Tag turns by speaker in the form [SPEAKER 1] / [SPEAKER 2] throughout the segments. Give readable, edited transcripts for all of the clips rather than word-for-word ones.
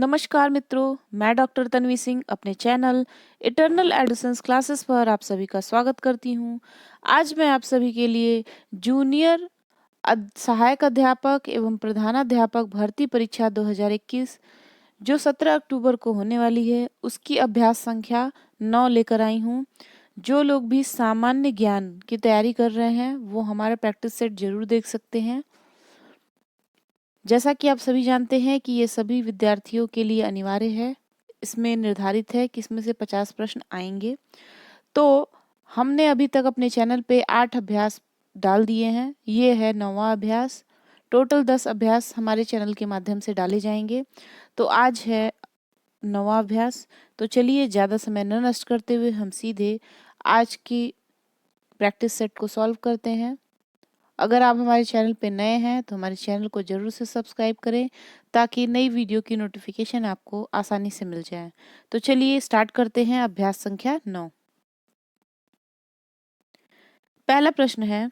[SPEAKER 1] नमस्कार मित्रों, मैं डॉक्टर तन्वी सिंह अपने चैनल इटर्नल एडोसेंस क्लासेस पर आप सभी का स्वागत करती हूँ। आज मैं आप सभी के लिए जूनियर सहायक अध्यापक एवं प्रधानाध्यापक भर्ती परीक्षा 2021 जो 17 अक्टूबर को होने वाली है, उसकी अभ्यास संख्या 9 लेकर आई हूँ। जो लोग भी सामान्य ज्ञान की तैयारी कर रहे हैं वो हमारा प्रैक्टिस सेट जरूर देख सकते हैं। जैसा कि आप सभी जानते हैं कि ये सभी विद्यार्थियों के लिए अनिवार्य है। इसमें निर्धारित है कि इसमें से 50 प्रश्न आएंगे। तो हमने अभी तक अपने चैनल पे 8 अभ्यास डाल दिए हैं। ये है 9वां अभ्यास। टोटल 10 अभ्यास हमारे चैनल के माध्यम से डाले जाएंगे। तो आज है 9वां अभ्यास। तो चलिए ज़्यादा समय न नष्ट करते हुए हम सीधे आज की प्रैक्टिस सेट को सॉल्व करते हैं। अगर आप हमारे चैनल पे नए हैं तो हमारे चैनल को जरूर से सब्सक्राइब करें ताकि नई वीडियो की नोटिफिकेशन आपको आसानी से मिल जाए। तो चलिए स्टार्ट करते हैं अभ्यास संख्या 9। पहला प्रश्न है,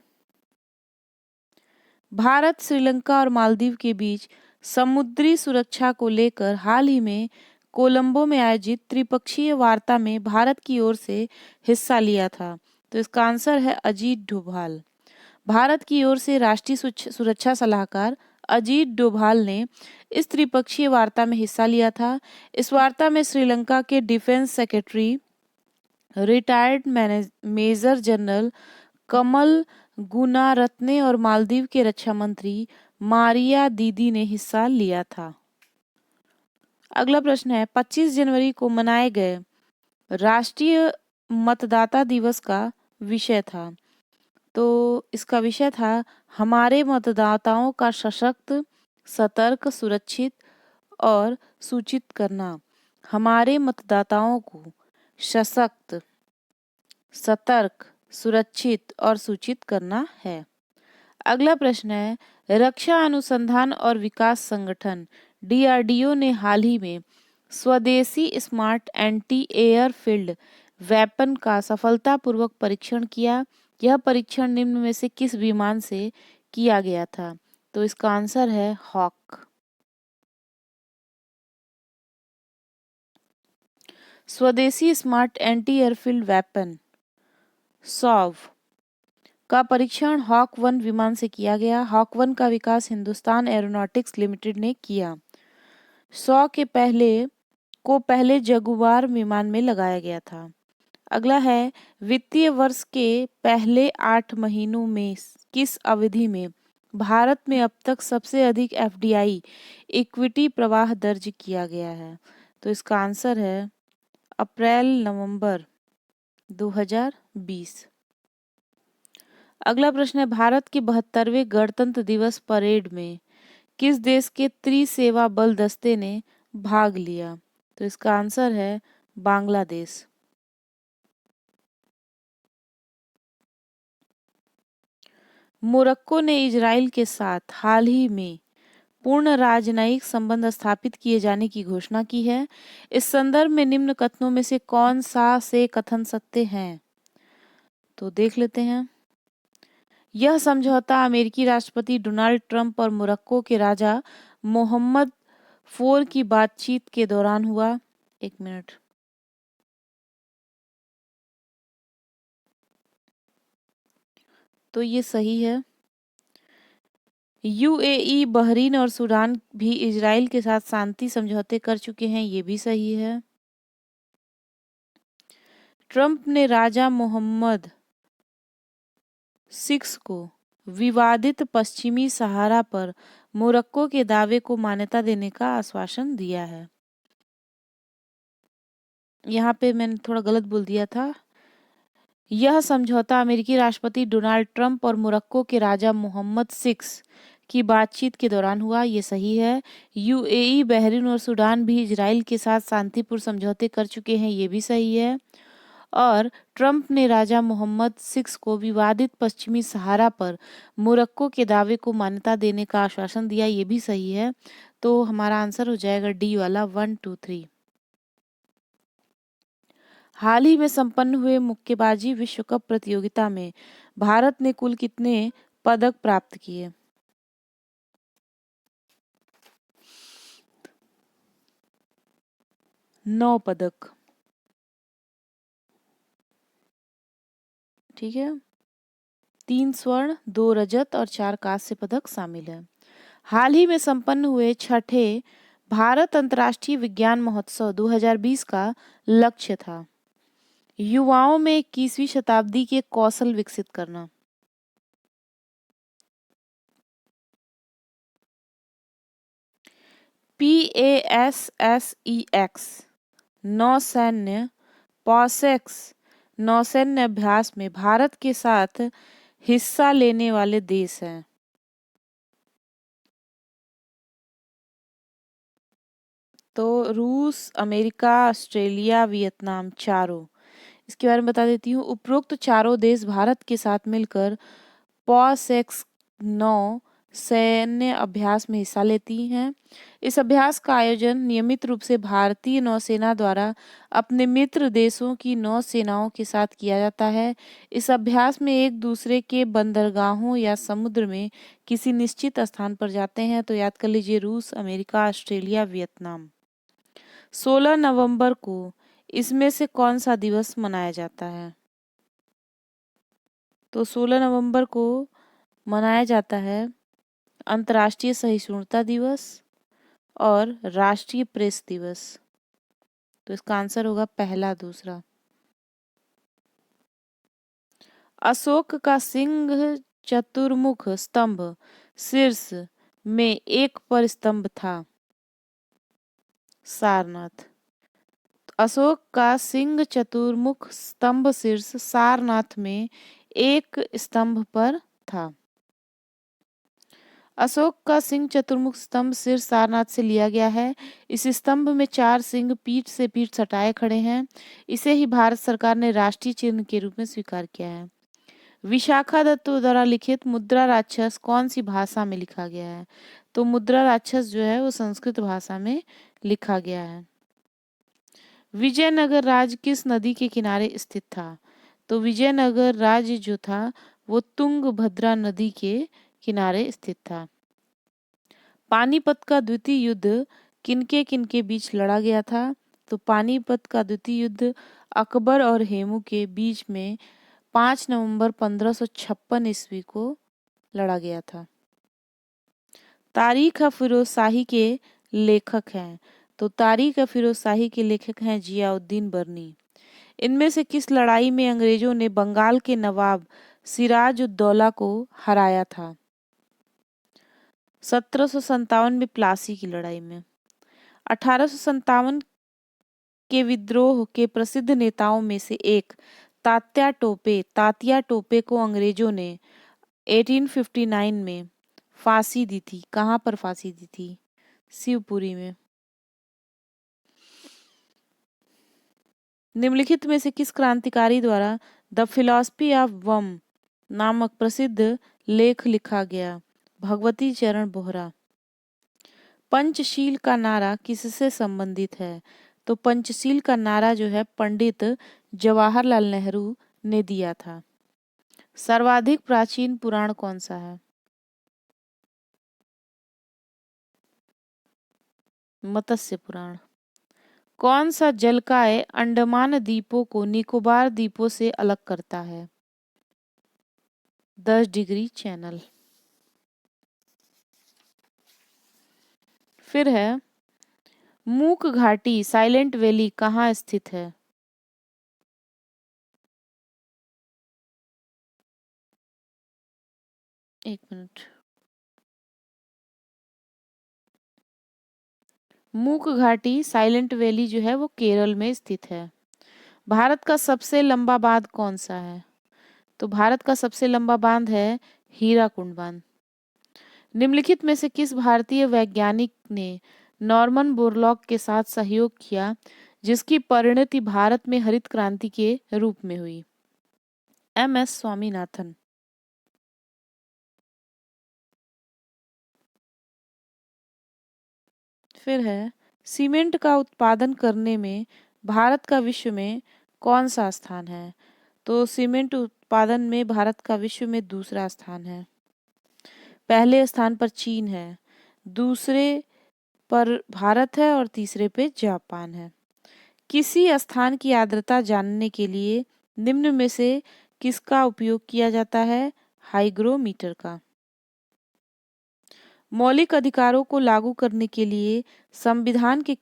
[SPEAKER 1] भारत, श्रीलंका और मालदीव के बीच समुद्री सुरक्षा को लेकर हाल ही में कोलंबो में आयोजित त्रिपक्षीय वार्ता में भारत की ओर से हिस्सा लिया था। तो इसका आंसर है अजीत डोभाल। भारत की ओर से राष्ट्रीय सुरक्षा सलाहकार अजीत डोभाल ने इस त्रिपक्षीय वार्ता में हिस्सा लिया था। इस वार्ता में श्रीलंका के defence secretary retired major general Kamal Gunaratne और मालदीव के रक्षा मंत्री मारिया दीदी ने हिस्सा लिया था। अगला प्रश्न है, 25 जनवरी को मनाए गए राष्ट्रीय मतदाता दिवस का विषय था। तो इसका विषय था हमारे मतदाताओं का सशक्त, सतर्क, सुरक्षित और सूचित करना। हमारे मतदाताओं को सशक्त, सतर्क, सुरक्षित और सूचित करना है। अगला प्रश्न है, रक्षा अनुसंधान और विकास संगठन DRDO ने हाल ही में स्वदेशी स्मार्ट एंटी एयरफील्ड वेपन का सफलतापूर्वक परीक्षण किया। यह परीक्षण निम्न में से किस विमान से किया गया था? तो इसका आंसर है हॉक। स्वदेशी स्मार्ट एंटी एयरफील्ड वेपन सॉव का परीक्षण हॉक 1 विमान से किया गया। हॉक 1 का विकास हिंदुस्तान एरोनॉटिक्स लिमिटेड ने किया। 100 के पहले जगुआर विमान में लगाया गया था। अगला है, वित्तीय वर्ष के पहले 8 महीनों में किस अवधि में भारत में अब तक सबसे अधिक FDI इक्विटी प्रवाह दर्ज किया गया है? तो इसका आंसर है अप्रैल-नवंबर 2020। अगला प्रश्न है, भारत के 72वें गणतंत्र दिवस परेड में किस देश के त्रिसेवा बल दस्ते ने भाग लिया? तो इसका आंसर है बांग्लादेश। मोरक्को ने इजराइल के साथ हाल ही में पूर्ण राजनयिक संबंध स्थापित किए जाने की घोषणा की है। इस संदर्भ में निम्न कथनों में से कौन सा से कथन सत्य हैं? तो देख लेते हैं। यह समझौता अमेरिकी राष्ट्रपति डोनाल्ड ट्रंप और मोरक्को के राजा मोहम्मद IV की बातचीत के दौरान हुआ। एक मिनट। तो ये सही है। UAE, बहरीन और सूडान भी इजराइल के साथ शांति समझौते कर चुके हैं, ये भी सही है। ट्रंप ने राजा मोहम्मद VI को विवादित पश्चिमी सहारा पर मोरक्को के दावे को मान्यता देने का आश्वासन दिया है। यहाँ पे मैंने थोड़ा गलत बोल दिया था। यह समझौता अमेरिकी राष्ट्रपति डोनाल्ड ट्रंप और मोरक्को के राजा मोहम्मद VI की बातचीत के दौरान हुआ, ये सही है। UAE, बहरीन और सूडान भी इजराइल के साथ शांतिपूर्ण समझौते कर चुके हैं, ये भी सही है। और ट्रंप ने राजा मोहम्मद VI को विवादित पश्चिमी सहारा पर मोरक्को के दावे को मान्यता देने का आश्वासन दिया, ये भी सही है। तो हमारा आंसर हो जाएगा डी वाला 1, 2, 3। हाल ही में संपन्न हुए मुक्केबाजी विश्व कप प्रतियोगिता में भारत ने कुल कितने पदक प्राप्त किए? 9 पदक। ठीक है, 3 स्वर्ण, 2 रजत और 4 कांस्य पदक शामिल है। हाल ही में संपन्न हुए छठे भारत अंतर्राष्ट्रीय विज्ञान महोत्सव 2020 का लक्ष्य था युवाओं में 21वीं शताब्दी के कौशल विकसित करना। PASSEX नौसैन्य पॉसेक्स नौसैन्य अभ्यास में भारत के साथ हिस्सा लेने वाले देश हैं। तो रूस, अमेरिका, ऑस्ट्रेलिया, वियतनाम, चारों। इसके बारे में बता देती हूँ। उपरोक्त चारों देश भारत के साथ मिलकर पॉसेक्स 9 सैन्य अभ्यास में हिस्सा लेती हैं। इस अभ्यास का आयोजन नियमित रूप से भारतीय नौसेना द्वारा अपने मित्र देशों की नौसेनाओं के साथ किया जाता है। इस अभ्यास में एक दूसरे के बंदरगाहों या समुद्र में किसी निश्चित स्थान पर जाते हैं। तो याद कर लीजिए, रूस, अमेरिका, ऑस्ट्रेलिया, वियतनाम। 16 नवंबर को इसमें से कौन सा दिवस मनाया जाता है? तो 16 नवंबर को मनाया जाता है अंतर्राष्ट्रीय सहिष्णुता दिवस और राष्ट्रीय प्रेस दिवस। तो इसका आंसर होगा पहला, दूसरा। अशोक का सिंह चतुर्मुख स्तंभ शीर्ष में एक पर स्तंभ था। सारनाथ। अशोक का सिंह चतुर्मुख स्तंभ शीर्ष सारनाथ में एक स्तंभ पर था। अशोक का सिंह चतुर्मुख स्तंभ शीर्ष सारनाथ से लिया गया है। इस स्तंभ में 4 सिंह पीठ से पीठ सटाए खड़े हैं। इसे ही भारत सरकार ने राष्ट्रीय चिन्ह के रूप में स्वीकार किया है। विशाखा दत्त द्वारा लिखित मुद्रा राक्षस कौन सी भाषा में लिखा गया है? तो मुद्रा राक्षस जो है वो संस्कृत भाषा में लिखा गया है। विजयनगर राज्य किस नदी के किनारे स्थित था? तो विजयनगर राज्य जो था वो तुंगभद्रा नदी के किनारे स्थित था। पानीपत का द्वितीय युद्ध किनके किनके बीच लड़ा गया था? तो पानीपत का द्वितीय युद्ध अकबर और हेमू के बीच में 5 नवंबर 1556 ईस्वी को लड़ा गया था। तारीख फिरोज शाही के लेखक हैं। तो तारीख फिरोज शाही के लेखक हैं जियाउद्दीन बर्नी। इनमें से किस लड़ाई में अंग्रेजों ने बंगाल के नवाब सिराज उद दौला को हराया था? 1757 में प्लासी की लड़ाई में। 1857 के विद्रोह के प्रसिद्ध नेताओं में से एक तात्या टोपे को अंग्रेजों ने 1859 में फांसी दी थी। कहाँ पर फांसी दी थी? शिवपुरी में। निम्नलिखित में से किस क्रांतिकारी द्वारा द फिलॉसफी ऑफ वम नामक प्रसिद्ध लेख लिखा गया? भगवती चरण बोहरा। पंचशील का नारा किससे संबंधित है? तो पंचशील का नारा जो है पंडित जवाहरलाल नेहरू ने दिया था। सर्वाधिक प्राचीन पुराण कौन सा है? मत्स्य पुराण। कौन सा जलकाय अंडमान द्वीपों को निकोबार द्वीपों से अलग करता है? 10 डिग्री चैनल। फिर है मूक घाटी साइलेंट वैली कहाँ स्थित है? एक मिनट। मूक घाटी साइलेंट वैली जो है वो केरल में स्थित है। भारत का सबसे लंबा बांध कौन सा है? तो भारत का सबसे लंबा बांध है हीराकुंड बांध। निम्नलिखित में से किस भारतीय वैज्ञानिक ने नॉर्मन बोरलॉग के साथ सहयोग किया जिसकी परिणति भारत में हरित क्रांति के रूप में हुई? MS स्वामीनाथन। फिर है सीमेंट का उत्पादन करने में भारत का विश्व में कौन सा स्थान है? तो सीमेंट उत्पादन में भारत का विश्व में दूसरा स्थान है। पहले स्थान पर चीन है, दूसरे पर भारत है और तीसरे पे जापान है। किसी स्थान की आर्द्रता जानने के लिए निम्न में से किसका उपयोग किया जाता है? हाइग्रोमीटर का। मौलिक अधिकारों को लागू करने के लिए संविधान के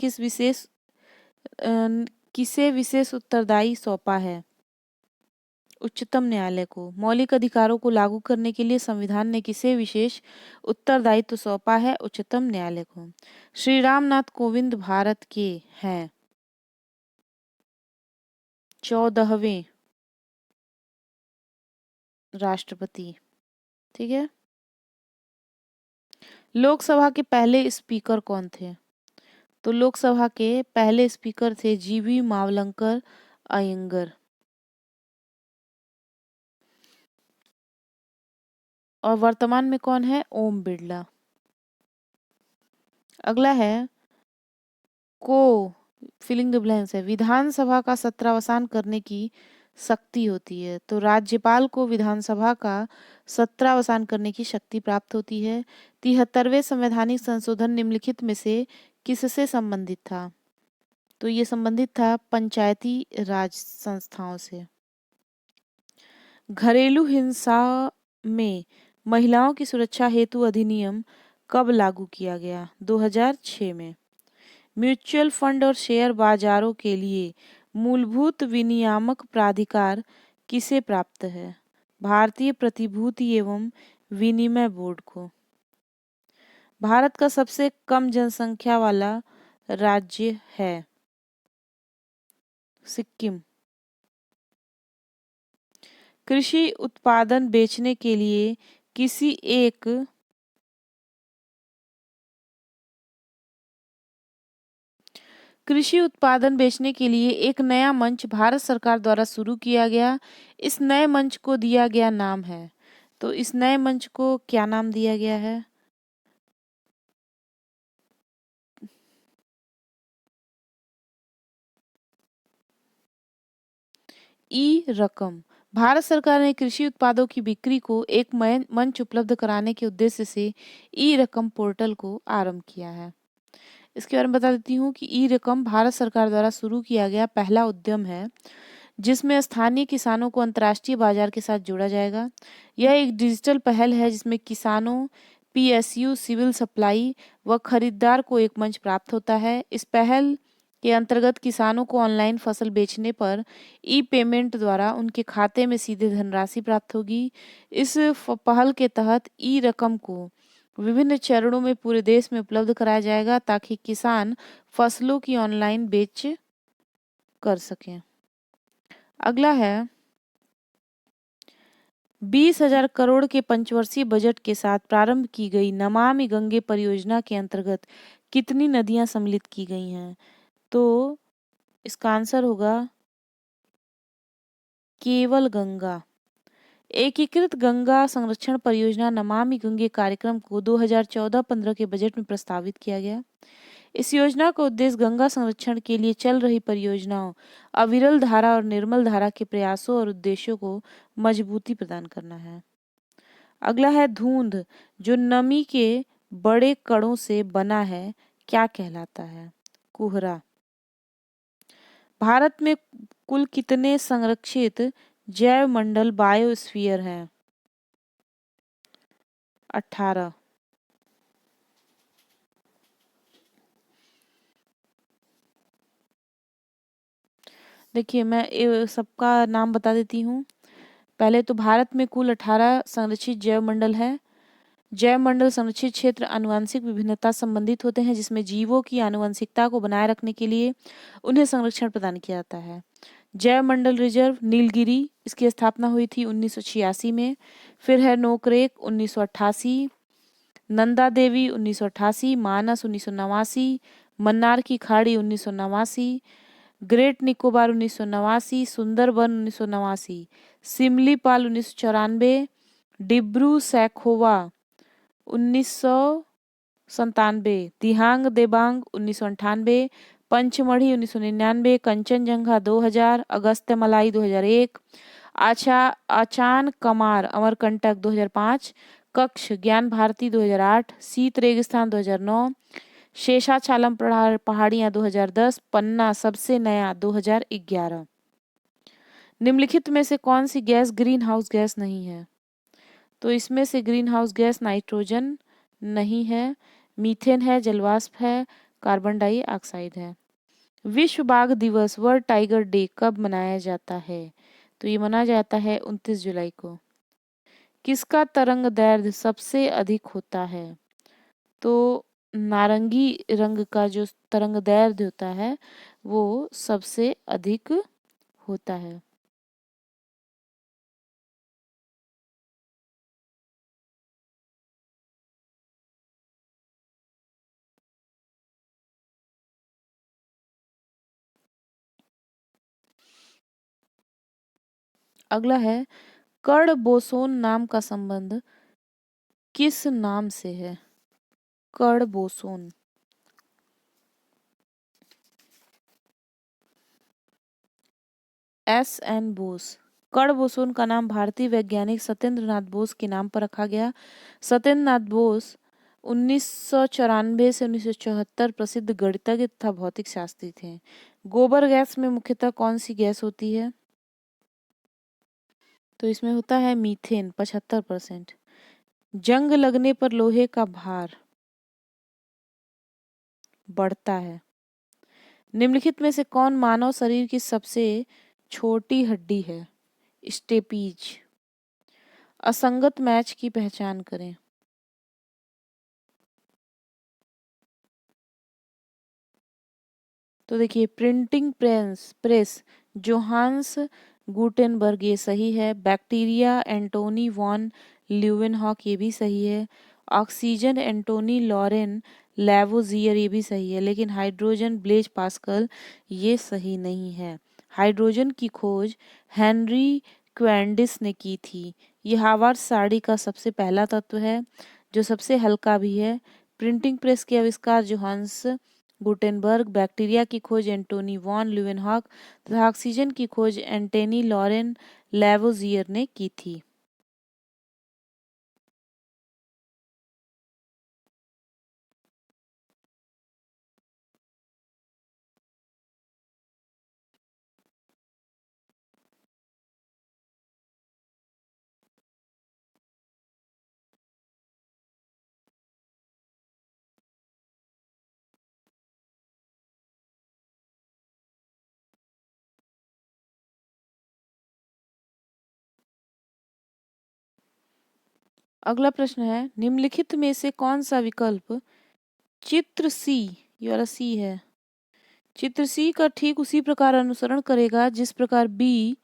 [SPEAKER 1] किसे विशेष उत्तरदायी सौंपा है? उच्चतम न्यायालय को। मौलिक अधिकारों को लागू करने के लिए संविधान ने किसे विशेष उत्तरदायित्व सौंपा है? उच्चतम न्यायालय को। श्री रामनाथ कोविंद भारत के हैं 14वें राष्ट्रपति। ठीक है। लोकसभा के पहले स्पीकर कौन थे? तो लोकसभा के पहले स्पीकर थे जीवी मावलंकर अयंगर। और वर्तमान में कौन है? ओम बिरला। अगला है को फिलिंग द ब्लैंक्स है। विधानसभा का सत्रावसान करने की शक्ति होती है। तो राज्यपाल को विधानसभा का सत्रावसान करने की शक्ति प्राप्त होती है। 73वें संवैधानिक संशोधन निम्नलिखित में से किससे संबंधित था? तो ये संबंधित था पंचायती राज संस्थाओं से। घरेलू हिंसा में महिलाओं की सुरक्षा हेतु अधिनियम कब लागू किया गया? 2006 में। म्यूचुअल फंड और शेयर बाजारों के लिए मूलभूत विनियामक प्राधिकार किसे प्राप्त है? भारतीय प्रतिभूति एवं विनिमय बोर्ड को। भारत का सबसे कम जनसंख्या वाला राज्य है सिक्किम। कृषि उत्पादन बेचने के लिए किसी एक कृषि उत्पादन बेचने के लिए एक नया मंच भारत सरकार द्वारा शुरू किया गया। इस नए मंच को दिया गया नाम है। तो इस नए मंच को क्या नाम दिया गया है? ई रकम। भारत सरकार ने कृषि उत्पादों की बिक्री को एक मंच उपलब्ध कराने के उद्देश्य से ई रकम पोर्टल को आरंभ किया है। इसके बारे में बता देती हूँ कि ई रकम भारत सरकार द्वारा शुरू किया गया पहला उद्यम है जिसमें स्थानीय किसानों को अंतर्राष्ट्रीय बाजार के साथ जोड़ा जाएगा। यह एक डिजिटल पहल है जिसमें किसानों, पीएसयू, सिविल सप्लाई व खरीदार को एक मंच प्राप्त होता है। इस पहल के अंतर्गत किसानों को ऑनलाइन फसल बेचने पर ई पेमेंट द्वारा उनके खाते में सीधे धनराशि प्राप्त होगी। इस पहल के तहत ई रकम को विभिन्न चरणों में पूरे देश में उपलब्ध कराया जाएगा ताकि किसान फसलों की ऑनलाइन बेच कर सकें। अगला है 20,000 करोड़ के पंचवर्षीय बजट के साथ प्रारंभ की गई नमामि गंगे परियोजना के अंतर्गत कितनी नदियां सम्मिलित की गई हैं? तो इसका आंसर होगा केवल गंगा। एकीकृत गंगा संरक्षण परियोजना नमामि गंगे कार्यक्रम को 2014-15 के बजट में प्रस्तावित किया गया। इस योजना का उद्देश्य गंगा संरक्षण के लिए चल रही परियोजनाओं, अविरल धारा और निर्मल धारा के प्रयासों और उद्देश्यों को मजबूती प्रदान करना है। अगला है धुंध, जो नमी के बड़े कणों से बना है, क्या कहलाता है? कोहरा। भारत में कुल कितने संरक्षित जैव मंडल बायोस्फीयर हैं? 18। देखिए मैं सबका नाम बता देती हूँ। पहले तो भारत में कुल 18 संरक्षित जैव मंडल है। जैव मंडल संरक्षित क्षेत्र आनुवंशिक विभिन्नता संबंधित होते हैं जिसमें जीवों की आनुवंशिकता को बनाए रखने के लिए उन्हें संरक्षण प्रदान किया जाता है। जैव मंडल रिजर्व नीलगिरी, इसकी स्थापना हुई थी 1986 में। फिर है नोकरेक 1988, नंदा देवी 1988, मानस 1989, मन्नार की खाड़ी 1989, ग्रेट निकोबार 1989, सुंदरबन 1989, सिमलीपाल 1994, डिब्रू सैखोवा 1997, दिहांग देबांग 1998, पंचमढ़ी 1999, कंचनजंगा 2000, अगस्त्यमलाई 2001, आचान कमार अमरकंटक 2005, कक्ष ज्ञान भारती 2008, शीत रेगिस्तान 2009, शेषाचलम पहाड़ियां 2010, पन्ना सबसे नया 2011। निम्नलिखित में से कौन सी गैस ग्रीन हाउस गैस नहीं है? तो इसमें से ग्रीन हाउस गैस नाइट्रोजन नहीं है, मीथेन है, जलवाष्प है, कार्बन डाइऑक्साइड है। विश्व बाघ दिवस वर्ल्ड टाइगर डे कब मनाया जाता है? तो ये मनाया जाता है 29 जुलाई को। किसका तरंग दैर्ध्य सबसे अधिक होता है? तो नारंगी रंग का जो तरंग दैर्ध्य होता है वो सबसे अधिक होता है। अगला है, कर्ण बोसोन नाम का संबंध किस नाम से है? कर्ण बोसोन। S.N. बोस। कर्ण बोसोन का नाम भारतीय वैज्ञानिक सत्येंद्र नाथ बोस के नाम पर रखा गया। सत्येंद्र नाथ बोस 1994 से 1974 प्रसिद्ध गणितज्ञ तथा भौतिक शास्त्री थे। गोबर गैस में मुख्यतः कौन सी गैस होती है? तो इसमें होता है मीथेन 75%। जंग लगने पर लोहे का भार बढ़ता है। निम्नलिखित में से कौन मानव शरीर की सबसे छोटी हड्डी है? स्टेपीज। असंगत मैच की पहचान करें। तो देखिए, प्रिंटिंग प्रेस जोहान्स गुटेनबर्ग, ये सही है। बैक्टीरिया एंटोनी वॉन ल्यूवेनहॉक, ये भी सही है। ऑक्सीजन एंटोनी लॉरेन लैवोजियर, ये भी सही है। लेकिन हाइड्रोजन ब्लेज पास्कल, ये सही नहीं है। हाइड्रोजन की खोज हेनरी क्वेंडिस ने की थी। ये हार्वर्ड साड़ी का सबसे पहला तत्व है जो सबसे हल्का भी है। प्रिंटिंग प्रेस के आविष्कार जोहान्स गुटेनबर्ग, बैक्टीरिया की खोज एंटोनी वॉन ल्यूवेनहॉक तथा ऑक्सीजन की खोज एंटोनी लॉरेन लैवोजियर ने की थी। अगला प्रश्न है, निम्नलिखित में से कौन सा विकल्प चित्र सी, ये वाला सी है, चित्र सी का ठीक उसी प्रकार अनुसरण करेगा जिस प्रकार बी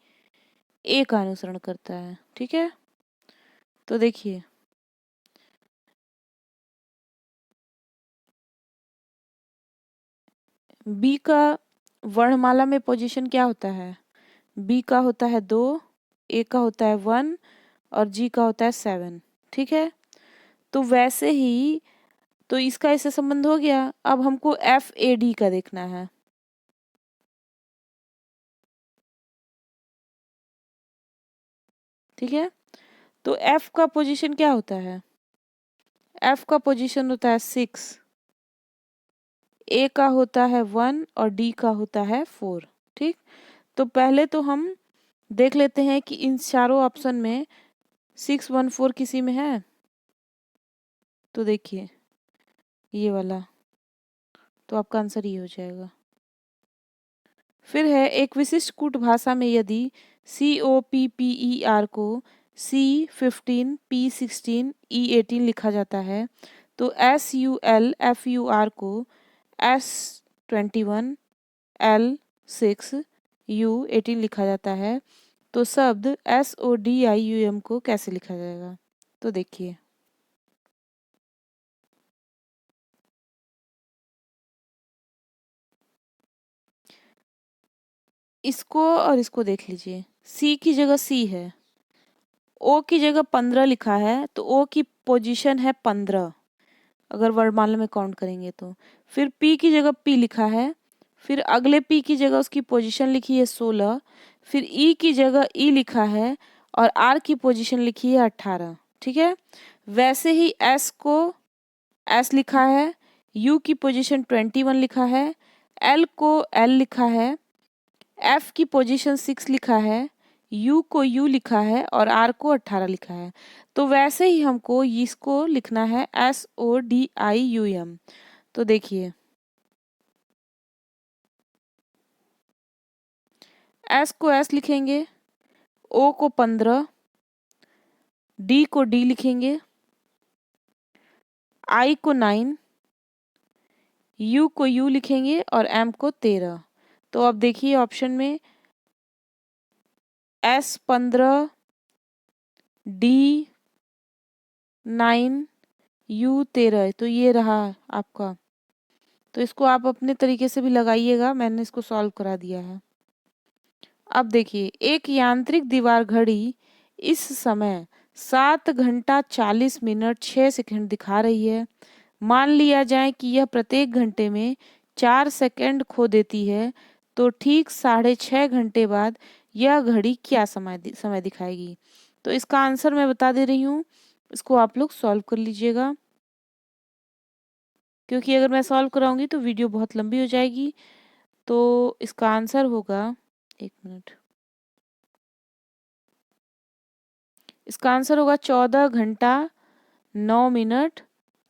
[SPEAKER 1] ए का अनुसरण करता है? ठीक है, तो देखिए, बी का वर्णमाला में पोजीशन क्या होता है? बी का होता है 2, ए का होता है 1 और जी का होता है 7। ठीक है, तो वैसे ही तो इसका इससे संबंध हो गया। अब हमको एफ ए डी का देखना है। ठीक है, तो एफ का पोजीशन क्या होता है? एफ का पोजीशन होता है 6, ए का होता है 1 और डी का होता है 4। ठीक, तो पहले तो हम देख लेते हैं कि इन चारों ऑप्शन में 6, 1, 4 किसी में है? तो देखिए ये वाला, तो आपका आंसर ये हो जाएगा। फिर है, एक विशिष्ट कूट भाषा में यदि COPPER को C15 P16 E18 लिखा जाता है तो SULFUR को S21 L6 U18 लिखा जाता है, तो शब्द SODIUM को कैसे लिखा जाएगा? तो देखिए, इसको और इसको देख लीजिए। सी की जगह सी है, ओ की जगह 15 लिखा है, तो ओ की पोजीशन है 15 अगर वर्णमाला में काउंट करेंगे तो। फिर पी की जगह पी लिखा है, फिर अगले पी की जगह उसकी पोजीशन लिखी है 16, फिर ई की जगह ई लिखा है और आर की पोजीशन लिखी है 18। ठीक है, वैसे ही एस को एस लिखा है, यू की पोजीशन 21 लिखा है, एल को एल लिखा है, एफ की पोजीशन 6 लिखा है, यू को यू लिखा है और आर को 18 लिखा है। तो वैसे ही हमको इसको लिखना है SODIUM। तो देखिए, एस को एस लिखेंगे, ओ को 15, डी को डी लिखेंगे, आई को 9, यू को यू लिखेंगे और एम को 13। तो अब देखिए ऑप्शन में S15, D9, U13, तो ये रहा आपका। तो इसको आप अपने तरीके से भी लगाइएगा, मैंने इसको सॉल्व करा दिया है। अब देखिए, एक यांत्रिक दीवार घड़ी इस समय 7 घंटा 40 मिनट 6 सेकंड दिखा रही है। मान लिया जाए कि यह प्रत्येक घंटे में 4 सेकंड खो देती है, तो ठीक 6.5 घंटे बाद यह घड़ी क्या समय दिखाएगी। तो इसका आंसर मैं बता दे रही हूँ, इसको आप लोग सॉल्व कर लीजिएगा, क्योंकि अगर मैं सॉल्व कराऊंगी तो वीडियो बहुत लंबी हो जाएगी। तो इसका आंसर होगा, एक मिनट, इसका आंसर होगा 14 घंटा 9 मिनट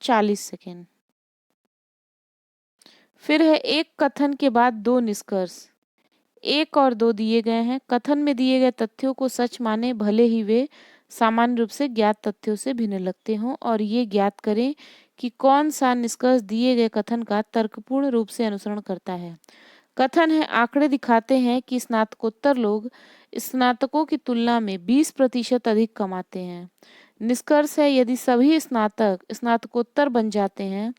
[SPEAKER 1] 40 सेकेंड। फिर है एक कथन के बाद दो निष्कर्ष। 1 और 2 दिए गए हैं। कथन में दिए गए तथ्यों को सच माने, भले ही वे सामान्य रूप से ज्ञात तथ्यों से भिन्न लगते हों, और ये ज्ञात करें कि कौन सा निष्कर्ष दिए गए कथन का तर्कपूर्ण रूप से अनुसरण करता है। कथन है, आंकड़े दिखाते हैं कि स्नातकोत्तर लोग स्नातकों की तुलना में 20% अधिक कमाते हैं। निष्कर्ष है, यदि सभी स्नातक स्नातकोत्तर बन जाते हैं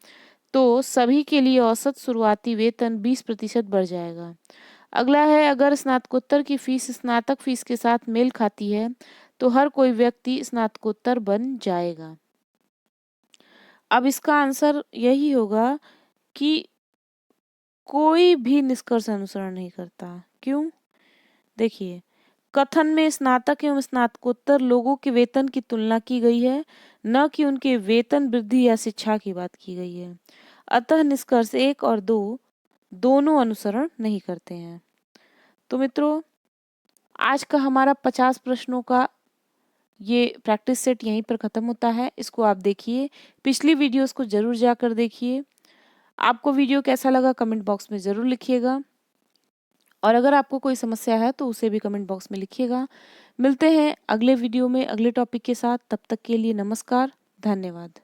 [SPEAKER 1] तो सभी के लिए औसत शुरुआती वेतन 20% बढ़ जाएगा। अगला है, अगर स्नातकोत्तर की फीस स्नातक फीस के साथ मेल खाती है तो हर कोई व्यक्ति स्नातकोत्तर बन जाएगा। अब इसका आंसर यही होगा कि कोई भी निष्कर्ष अनुसरण नहीं करता। क्यों? देखिए, कथन में स्नातक एवं स्नातकोत्तर लोगों के वेतन की तुलना की गई है, न कि उनके वेतन वृद्धि या शिक्षा की बात की गई है। अतः निष्कर्ष 1 और 2 दोनों अनुसरण नहीं करते हैं। तो मित्रों, आज का हमारा 50 प्रश्नों का ये प्रैक्टिस सेट यहीं पर ख़त्म होता है। इसको आप देखिए, पिछली वीडियोस को ज़रूर जाकर देखिए। आपको वीडियो कैसा लगा कमेंट बॉक्स में ज़रूर लिखिएगा, और अगर आपको कोई समस्या है तो उसे भी कमेंट बॉक्स में लिखिएगा। मिलते हैं अगले वीडियो में अगले टॉपिक के साथ। तब तक के लिए नमस्कार, धन्यवाद।